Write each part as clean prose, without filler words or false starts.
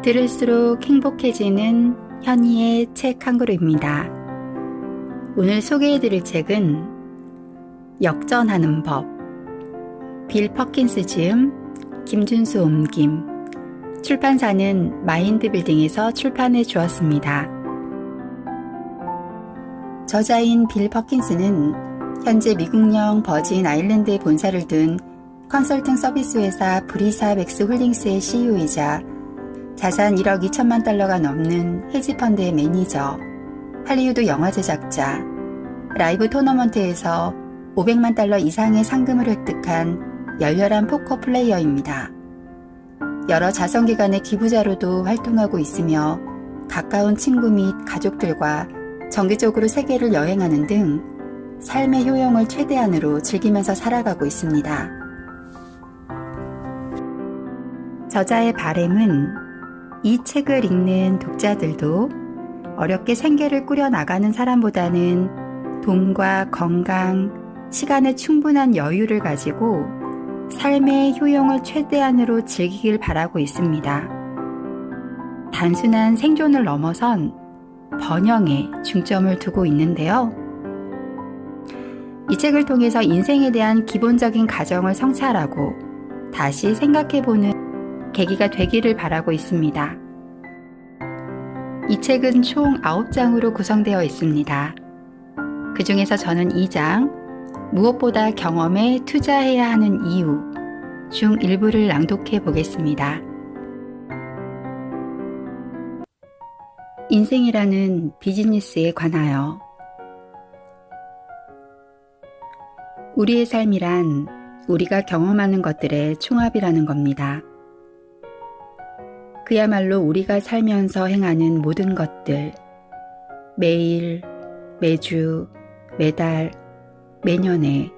들을수록 행복해지는 현이의 책 한 그루입니다. 오늘 소개해드릴 책은 역전하는 법, 빌 퍼킨스 지음, 김준수 옮김, 출판사는 마인드빌딩에서 출판해 주었습니다. 저자인 빌 퍼킨스는 현재 미국령 버진 아일랜드에 본사를 둔 컨설팅 서비스 회사 브리사 맥스 홀딩스의 CEO이자 자산 1억 2천만 달러가 넘는 헤지펀드의 매니저, 할리우드 영화 제작자, 라이브 토너먼트에서 500만 달러 이상의 상금을 획득한 열렬한 포커 플레이어입니다. 여러 자선기관의 기부자로도 활동하고 있으며 가까운 친구 및 가족들과 정기적으로 세계를 여행하는 등 삶의 효용을 최대한으로 즐기면서 살아가고 있습니다. 저자의 바람은 이 책을 읽는 독자들도 어렵게 생계를 꾸려나가는 사람보다는 돈과 건강, 시간의 충분한 여유를 가지고 삶의 효용을 최대한으로 즐기길 바라고 있습니다. 단순한 생존을 넘어선 번영에 중점을 두고 있는데요. 이 책을 통해서 인생에 대한 기본적인 가정을 성찰하고 다시 생각해보는 계기가 되기를 바라고 있습니다. 이 책은 총 9장으로 구성되어 있습니다. 그 중에서 저는 2장, 무엇보다 경험에 투자해야 하는 이유 중 일부를 낭독해 보겠습니다. 인생이라는 비즈니스에 관하여 우리의 삶이란 우리가 경험하는 것들의 총합이라는 겁니다. 그야말로 우리가 살면서 행하는 모든 것들, 매일, 매주, 매달, 매년에,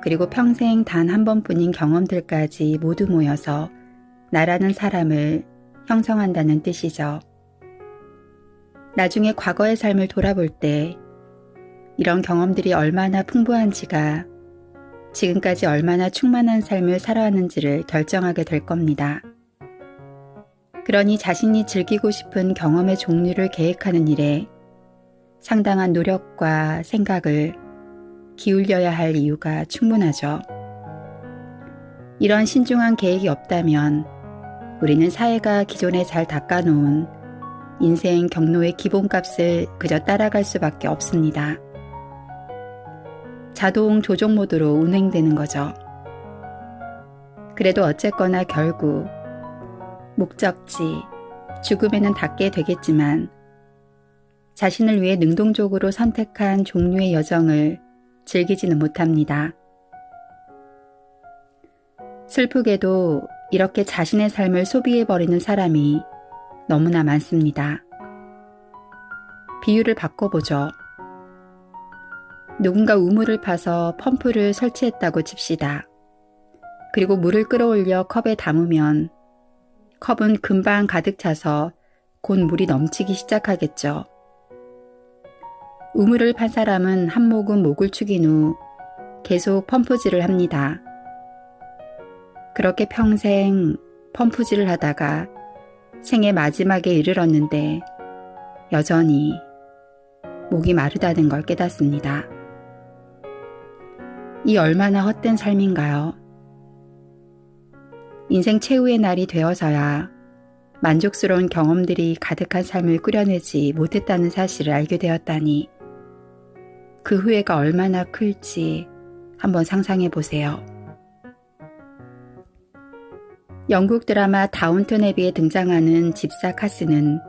그리고 평생 단 한 번뿐인 경험들까지 모두 모여서 나라는 사람을 형성한다는 뜻이죠. 나중에 과거의 삶을 돌아볼 때 이런 경험들이 얼마나 풍부한지가 지금까지 얼마나 충만한 삶을 살아왔는지를 결정하게 될 겁니다. 그러니 자신이 즐기고 싶은 경험의 종류를 계획하는 일에 상당한 노력과 생각을 기울여야 할 이유가 충분하죠. 이런 신중한 계획이 없다면 우리는 사회가 기존에 잘 닦아놓은 인생 경로의 기본값을 그저 따라갈 수밖에 없습니다. 자동 조종 모드로 운행되는 거죠. 그래도 어쨌거나 결국 목적지, 죽음에는 닿게 되겠지만 자신을 위해 능동적으로 선택한 종류의 여정을 즐기지는 못합니다. 슬프게도 이렇게 자신의 삶을 소비해버리는 사람이 너무나 많습니다. 비유를 바꿔보죠. 누군가 우물을 파서 펌프를 설치했다고 칩시다. 그리고 물을 끌어올려 컵에 담으면 컵은 금방 가득 차서 곧 물이 넘치기 시작하겠죠. 우물을 판 사람은 한 모금 목을 축인 후 계속 펌프질을 합니다. 그렇게 평생 펌프질을 하다가 생의 마지막에 이르렀는데 여전히 목이 마르다는 걸 깨닫습니다. 이 얼마나 헛된 삶인가요? 인생 최후의 날이 되어서야 만족스러운 경험들이 가득한 삶을 꾸려내지 못했다는 사실을 알게 되었다니 그 후회가 얼마나 클지 한번 상상해 보세요. 영국 드라마 다운턴 애비에 등장하는 집사 카스는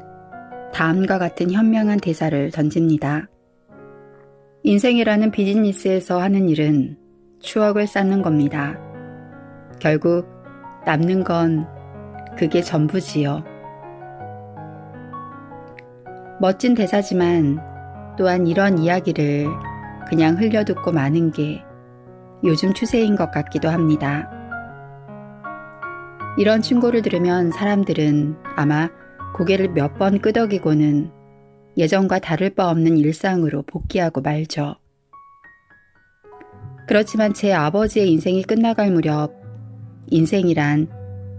다음과 같은 현명한 대사를 던집니다. 인생이라는 비즈니스에서 하는 일은 추억을 쌓는 겁니다. 결국 남는 건 그게 전부지요. 멋진 대사지만 또한 이런 이야기를 그냥 흘려듣고 마는 게 요즘 추세인 것 같기도 합니다. 이런 충고를 들으면 사람들은 아마 고개를 몇 번 끄덕이고는 예전과 다를 바 없는 일상으로 복귀하고 말죠. 그렇지만 제 아버지의 인생이 끝나갈 무렵 인생이란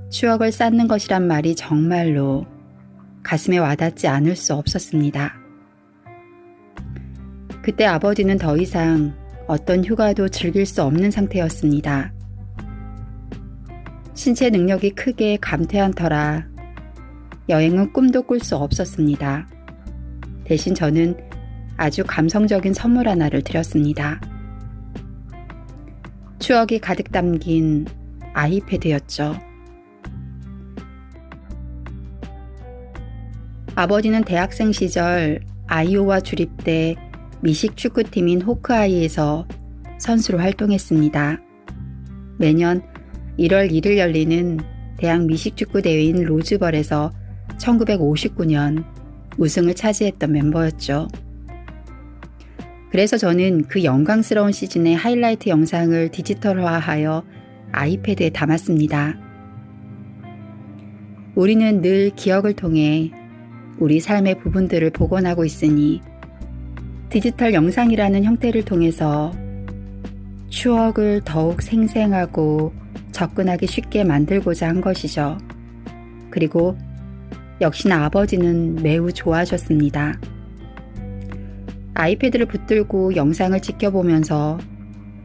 추억을 쌓는 것이란 말이 정말로 가슴에 와닿지 않을 수 없었습니다. 그때 아버지는 더 이상 어떤 휴가도 즐길 수 없는 상태였습니다. 신체 능력이 크게 감퇴한 터라 여행은 꿈도 꿀 수 없었습니다. 대신 저는 아주 감성적인 선물 하나를 드렸습니다. 추억이 가득 담긴 아이패드였죠. 아버지는 대학생 시절 아이오와 주립대 미식 축구팀인 호크아이에서 선수로 활동했습니다. 매년 1월 1일 열리는 대학 미식축구 대회인 로즈벌에서 1959년 우승을 차지했던 멤버였죠. 그래서 저는 그 영광스러운 시즌의 하이라이트 영상을 디지털화하여 아이패드에 담았습니다. 우리는 늘 기억을 통해 우리 삶의 부분들을 복원하고 있으니 디지털 영상이라는 형태를 통해서 추억을 더욱 생생하고 접근하기 쉽게 만들고자 한 것이죠. 그리고 역시나 아버지는 매우 좋아하셨습니다. 아이패드를 붙들고 영상을 지켜보면서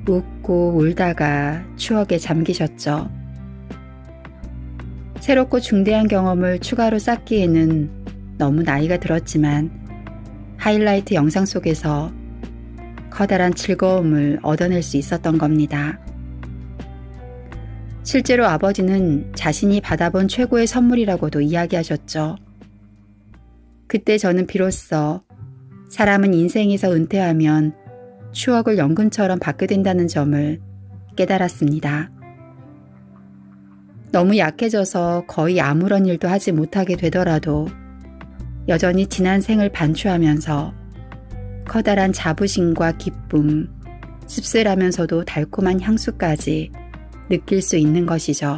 웃고 울다가 추억에 잠기셨죠. 새롭고 중대한 경험을 추가로 쌓기에는 너무 나이가 들었지만 하이라이트 영상 속에서 커다란 즐거움을 얻어낼 수 있었던 겁니다. 실제로 아버지는 자신이 받아본 최고의 선물이라고도 이야기하셨죠. 그때 저는 비로소 사람은 인생에서 은퇴하면 추억을 연금처럼 받게 된다는 점을 깨달았습니다. 너무 약해져서 거의 아무런 일도 하지 못하게 되더라도 여전히 지난 생을 반추하면서 커다란 자부심과 기쁨, 씁쓸하면서도 달콤한 향수까지 느낄 수 있는 것이죠.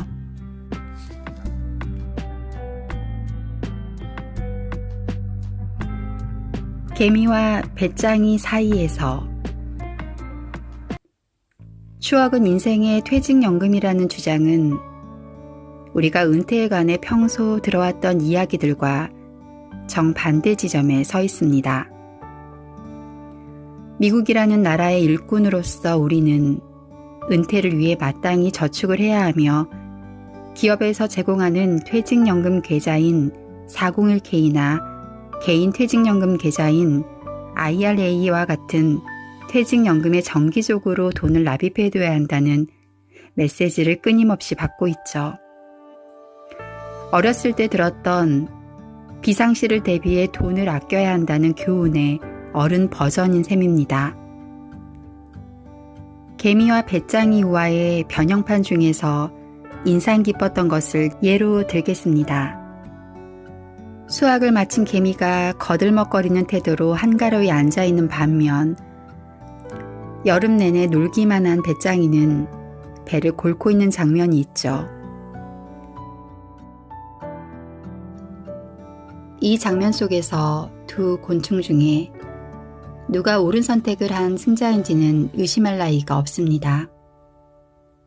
개미와 배짱이 사이에서 추억은 인생의 퇴직연금이라는 주장은 우리가 은퇴에 관해 평소 들어왔던 이야기들과 정반대 지점에 서 있습니다. 미국이라는 나라의 일꾼으로서 우리는 은퇴를 위해 마땅히 저축을 해야 하며 기업에서 제공하는 퇴직연금 계좌인 401k나 개인 퇴직연금 계좌인 IRA와 같은 퇴직연금에 정기적으로 돈을 납입해둬야 한다는 메시지를 끊임없이 받고 있죠. 어렸을 때 들었던 비상시를 대비해 돈을 아껴야 한다는 교훈의 어른 버전인 셈입니다. 개미와 배짱이 우화의 변형판 중에서 인상 깊었던 것을 예로 들겠습니다. 수학을 마친 개미가 거들먹거리는 태도로 한가로이 앉아있는 반면 여름 내내 놀기만 한 배짱이는 배를 골고 있는 장면이 있죠. 이 장면 속에서 두 곤충 중에 누가 옳은 선택을 한 승자인지는 의심할 나위가 없습니다.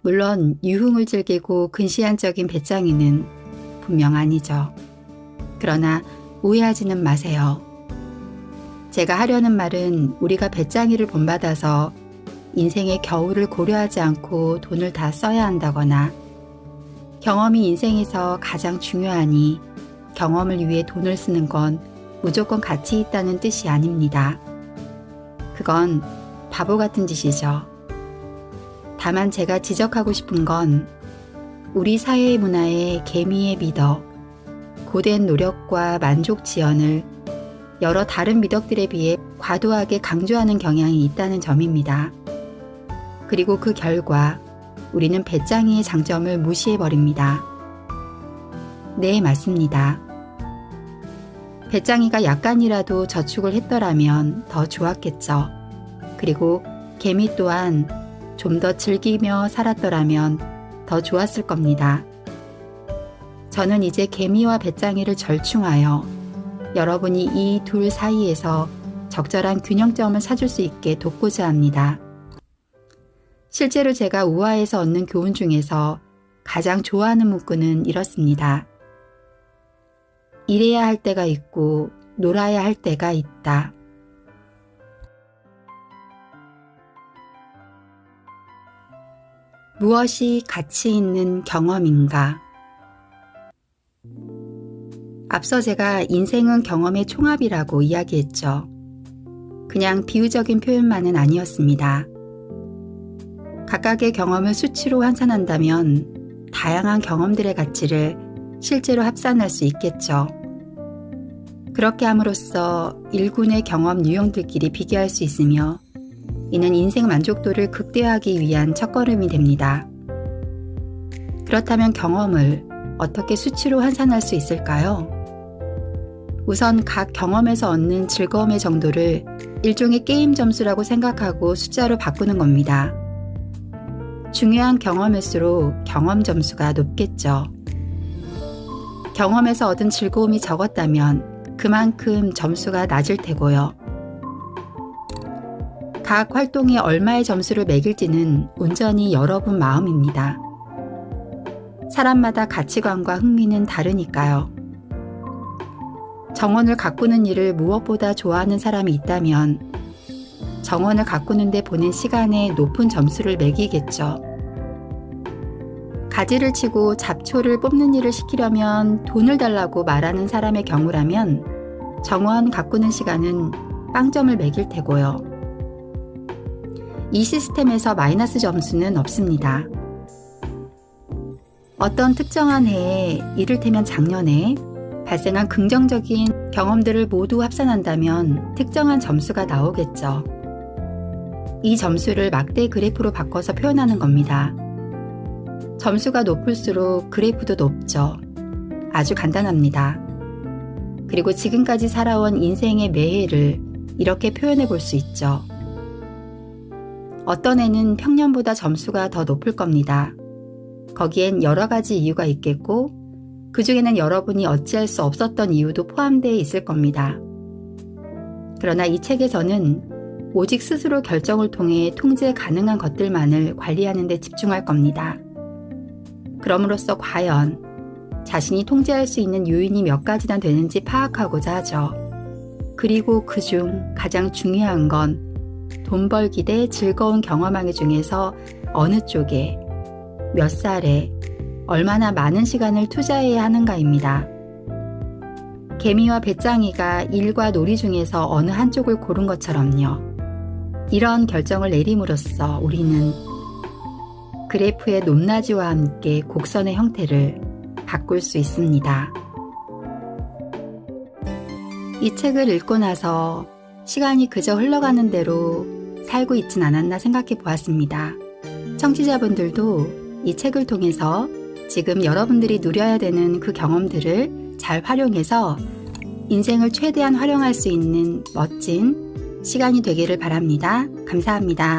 물론 유흥을 즐기고 근시안적인 배짱이는 분명 아니죠. 그러나 오해하지는 마세요. 제가 하려는 말은 우리가 배짱이를 본받아서 인생의 겨울을 고려하지 않고 돈을 다 써야 한다거나 경험이 인생에서 가장 중요하니 경험을 위해 돈을 쓰는 건 무조건 가치 있다는 뜻이 아닙니다. 그건 바보 같은 짓이죠. 다만 제가 지적하고 싶은 건 우리 사회의 문화에 개미의 미덕, 고된 노력과 만족 지연을 여러 다른 미덕들에 비해 과도하게 강조하는 경향이 있다는 점입니다. 그리고 그 결과 우리는 배짱이의 장점을 무시해버립니다. 네, 맞습니다. 배짱이가 약간이라도 저축을 했더라면 더 좋았겠죠. 그리고 개미 또한 좀 더 즐기며 살았더라면 더 좋았을 겁니다. 저는 이제 개미와 배짱이를 절충하여 여러분이 이 둘 사이에서 적절한 균형점을 찾을 수 있게 돕고자 합니다. 실제로 제가 우화에서 얻는 교훈 중에서 가장 좋아하는 문구는 이렇습니다. 일해야 할 때가 있고 놀아야 할 때가 있다. 무엇이 가치 있는 경험인가? 앞서 제가 인생은 경험의 총합이라고 이야기했죠. 그냥 비유적인 표현만은 아니었습니다. 각각의 경험을 수치로 환산한다면 다양한 경험들의 가치를 실제로 합산할 수 있겠죠. 그렇게 함으로써 일군의 경험 유형들끼리 비교할 수 있으며 이는 인생 만족도를 극대화하기 위한 첫걸음이 됩니다. 그렇다면 경험을 어떻게 수치로 환산할 수 있을까요? 우선 각 경험에서 얻는 즐거움의 정도를 일종의 게임 점수라고 생각하고 숫자로 바꾸는 겁니다. 중요한 경험일수록 경험 점수가 높겠죠. 경험에서 얻은 즐거움이 적었다면 그만큼 점수가 낮을 테고요. 각 활동에 얼마의 점수를 매길지는 온전히 여러분 마음입니다. 사람마다 가치관과 흥미는 다르니까요. 정원을 가꾸는 일을 무엇보다 좋아하는 사람이 있다면 정원을 가꾸는 데 보낸 시간에 높은 점수를 매기겠죠. 가지를 치고 잡초를 뽑는 일을 시키려면 돈을 달라고 말하는 사람의 경우라면 정원 가꾸는 시간은 빵점을 매길 테고요. 이 시스템에서 마이너스 점수는 없습니다. 어떤 특정한 해에, 이를테면 작년에 발생한 긍정적인 경험들을 모두 합산한다면 특정한 점수가 나오겠죠. 이 점수를 막대 그래프로 바꿔서 표현하는 겁니다. 점수가 높을수록 그래프도 높죠. 아주 간단합니다. 그리고 지금까지 살아온 인생의 매해를 이렇게 표현해 볼 수 있죠. 어떤 해는 평년보다 점수가 더 높을 겁니다. 거기엔 여러 가지 이유가 있겠고 그 중에는 여러분이 어찌할 수 없었던 이유도 포함되어 있을 겁니다. 그러나 이 책에서는 오직 스스로 결정을 통해 통제 가능한 것들만을 관리하는 데 집중할 겁니다. 그럼으로써 과연 자신이 통제할 수 있는 요인이 몇 가지나 되는지 파악하고자 하죠. 그리고 그중 가장 중요한 건 돈 벌기 대 즐거운 경험하기 중에서 어느 쪽에, 몇 살에, 얼마나 많은 시간을 투자해야 하는가입니다. 개미와 배짱이가 일과 놀이 중에서 어느 한쪽을 고른 것처럼요. 이런 결정을 내림으로써 우리는 그래프의 높낮이와 함께 곡선의 형태를 바꿀 수 있습니다. 이 책을 읽고 나서 시간이 그저 흘러가는 대로 살고 있진 않았나 생각해 보았습니다. 청취자분들도 이 책을 통해서 지금 여러분들이 누려야 되는 그 경험들을 잘 활용해서 인생을 최대한 활용할 수 있는 멋진 시간이 되기를 바랍니다. 감사합니다.